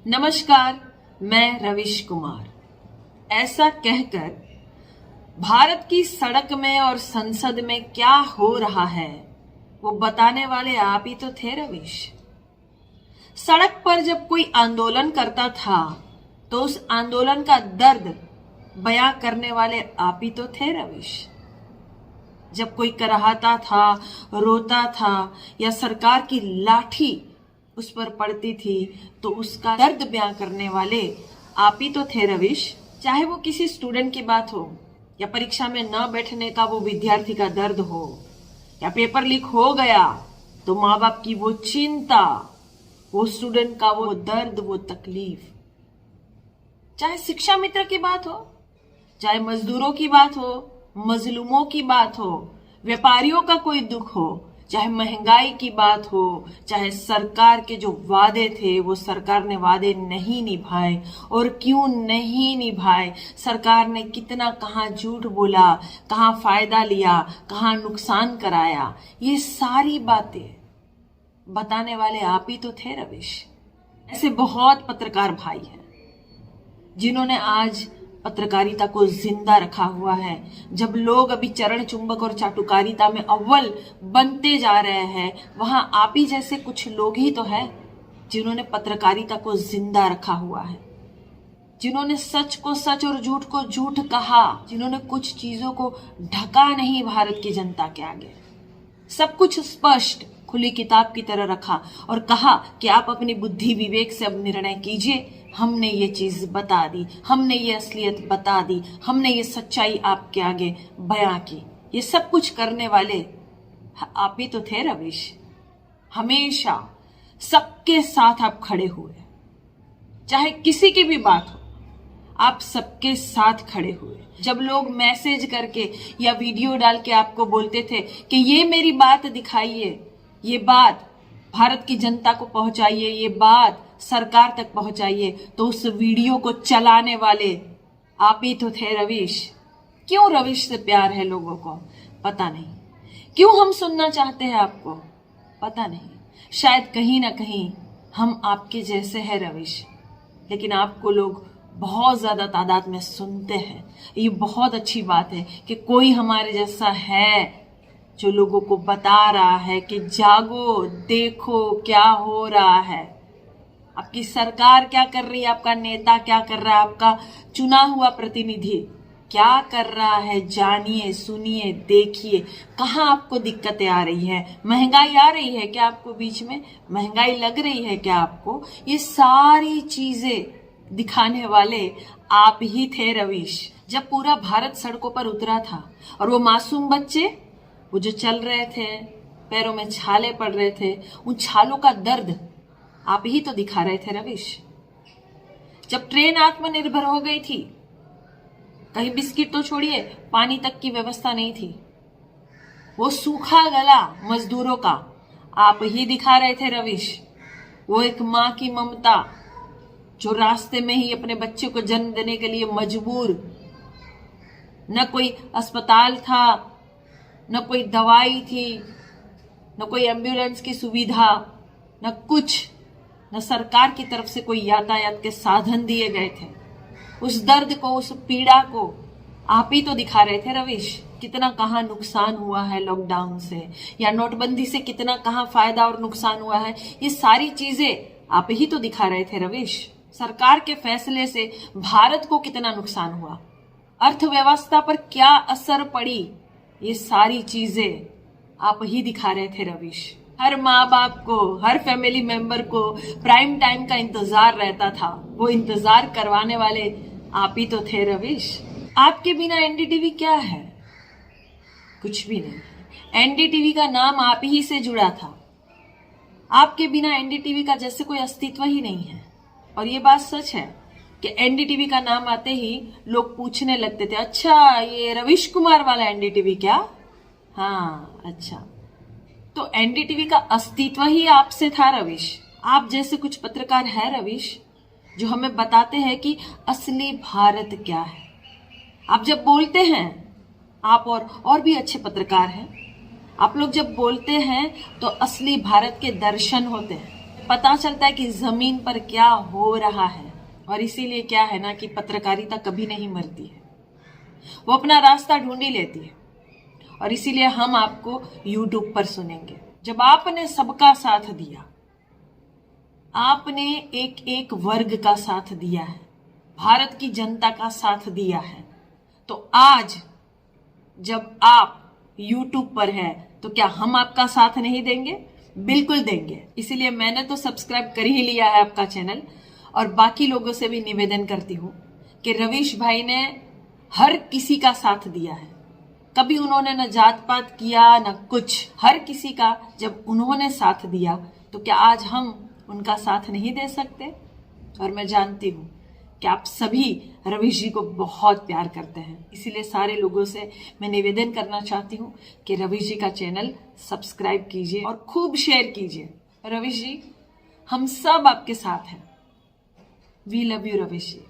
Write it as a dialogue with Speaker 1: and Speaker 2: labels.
Speaker 1: नमस्कार, मैं रविश कुमार। ऐसा कहकर भारत की सड़क में और संसद में क्या हो रहा है वो बताने वाले आप ही तो थे रविश। सड़क पर जब कोई आंदोलन करता था तो उस आंदोलन का दर्द बयां करने वाले आप ही तो थे रविश। जब कोई कराहता था, रोता था या सरकार की लाठी उस पर पड़ती थी तो उसका दर्द बयां करने वाले आप ही तो थे रविश। चाहे वो किसी स्टूडेंट की बात हो या परीक्षा में न बैठने का वो विद्यार्थी का दर्द हो या पेपर लीक हो गया तो माँ बाप की वो चिंता, वो स्टूडेंट का वो दर्द, वो तकलीफ। चाहे शिक्षा मित्र की बात हो, चाहे मजदूरों की बात हो, मजलूमों की बात हो, व्यापारियों का कोई दुख हो, चाहे महंगाई की बात हो, चाहे सरकार के जो वादे थे वो सरकार ने वादे नहीं निभाए और क्यों नहीं निभाए, सरकार ने कितना कहाँ झूठ बोला, कहाँ फायदा लिया, कहाँ नुकसान कराया, ये सारी बातें बताने वाले आप ही तो थे रविश। ऐसे बहुत पत्रकार भाई हैं जिन्होंने आज पत्रकारिता को जिंदा रखा हुआ है। जब लोग अभी चरण चुंबक और चाटुकारिता में अव्वल बनते जा रहे हैं, वहां आप ही जैसे कुछ लोग ही तो है जिन्होंने पत्रकारिता को जिंदा रखा हुआ है, जिन्होंने सच को सच और झूठ को झूठ कहा, जिन्होंने कुछ चीजों को ढका नहीं भारत की जनता के आगे, सब कुछ स्पष्ट खुली किताब की तरह रखा और कहा कि आप अपनी बुद्धि विवेक से अब निर्णय कीजिए। हमने ये चीज बता दी, हमने ये असलियत बता दी, हमने ये सच्चाई आपके आगे बयां की। ये सब कुछ करने वाले आप ही तो थे रविश। हमेशा सबके साथ आप खड़े हुए, चाहे किसी की भी बात हो, आप सबके साथ खड़े हुए। जब लोग मैसेज करके या वीडियो डाल के आपको बोलते थे कि ये मेरी बात दिखाइए, ये बात भारत की जनता को पहुंचाइए, ये बात सरकार तक पहुंचाइए, तो उस वीडियो को चलाने वाले आप ही तो थे रविश। क्यों रविश से प्यार है लोगों को पता नहीं, क्यों हम सुनना चाहते हैं आपको पता नहीं। शायद कहीं ना कहीं हम आपके जैसे हैं रविश, लेकिन आपको लोग बहुत ज्यादा तादाद में सुनते हैं। ये बहुत अच्छी बात है कि कोई हमारे जैसा है जो लोगों को बता रहा है कि जागो, देखो क्या हो रहा है, आपकी सरकार क्या कर रही है, आपका नेता क्या कर रहा है, आपका चुना हुआ प्रतिनिधि क्या कर रहा है। जानिए, सुनिए, देखिए कहाँ आपको दिक्कतें आ रही है। महंगाई आ रही है क्या आपको, बीच में महंगाई लग रही है क्या आपको, ये सारी चीजें दिखाने वाले आप ही थे रविश। जब पूरा भारत सड़कों पर उतरा था और वो मासूम बच्चे वो जो चल रहे थे, पैरों में छाले पड़ रहे थे, उन छालों का दर्द आप ही तो दिखा रहे थे रविश। जब ट्रेन आत्मनिर्भर हो गई थी, कहीं बिस्किट तो छोड़िए, पानी तक की व्यवस्था नहीं थी, वो सूखा गला मजदूरों का आप ही दिखा रहे थे रविश। वो एक माँ की ममता जो रास्ते में ही अपने बच्चे को जन्म देने के लिए मजबूर, न कोई अस्पताल था, न कोई दवाई थी, न कोई एम्बुलेंस की सुविधा, न कुछ, न सरकार की तरफ से कोई यातायात के साधन दिए गए थे। उस दर्द को, उस पीड़ा को आप ही तो दिखा रहे थे रविश। कितना कहाँ नुकसान हुआ है लॉकडाउन से या नोटबंदी से, कितना कहाँ फायदा और नुकसान हुआ है, ये सारी चीजें आप ही तो दिखा रहे थे रविश। सरकार के फैसले से भारत को कितना नुकसान हुआ, अर्थव्यवस्था पर क्या असर पड़ी, ये सारी चीजें आप ही दिखा रहे थे रविश। हर माँ बाप को, हर फैमिली मेंबर को प्राइम टाइम का इंतजार रहता था, वो इंतजार करवाने वाले आप ही तो थे रविश। आपके बिना एनडीटीवी क्या है, कुछ भी नहीं। एनडीटीवी का नाम आप ही से जुड़ा था, आपके बिना एनडीटीवी का जैसे कोई अस्तित्व ही नहीं है। और ये बात सच है कि एनडीटीवी का नाम आते ही लोग पूछने लगते थे, अच्छा ये रविश कुमार वाला एनडीटीवी क्या? हाँ, अच्छा। तो एनडीटीवी का अस्तित्व ही आपसे था रविश। आप जैसे कुछ पत्रकार हैं रविश जो हमें बताते हैं कि असली भारत क्या है। आप जब बोलते हैं, आप और भी अच्छे पत्रकार हैं, आप लोग जब बोलते हैं तो असली भारत के दर्शन होते हैं। पता चलता है कि जमीन पर क्या हो रहा है। और इसीलिए क्या है ना कि पत्रकारिता कभी नहीं मरती है, वो अपना रास्ता ढूंढ ही लेती है। और इसीलिए हम आपको YouTube पर सुनेंगे। जब आपने सबका साथ दिया, आपने एक एक वर्ग का साथ दिया है, भारत की जनता का साथ दिया है, तो आज जब आप YouTube पर हैं तो क्या हम आपका साथ नहीं देंगे? बिल्कुल देंगे। इसीलिए मैंने तो सब्सक्राइब कर ही लिया है आपका चैनल, और बाकी लोगों से भी निवेदन करती हूं कि रवीश भाई ने हर किसी का साथ दिया है। कभी उन्होंने न जात पात किया न कुछ, हर किसी का जब उन्होंने साथ दिया तो क्या आज हम उनका साथ नहीं दे सकते? और मैं जानती हूं कि आप सभी रवीश जी को बहुत प्यार करते हैं, इसीलिए सारे लोगों से मैं निवेदन करना चाहती हूं कि रवीश जी का चैनल सब्सक्राइब कीजिए और खूब शेयर कीजिए। रवीश जी, हम सब आपके साथ हैं। We love you Ravish ji.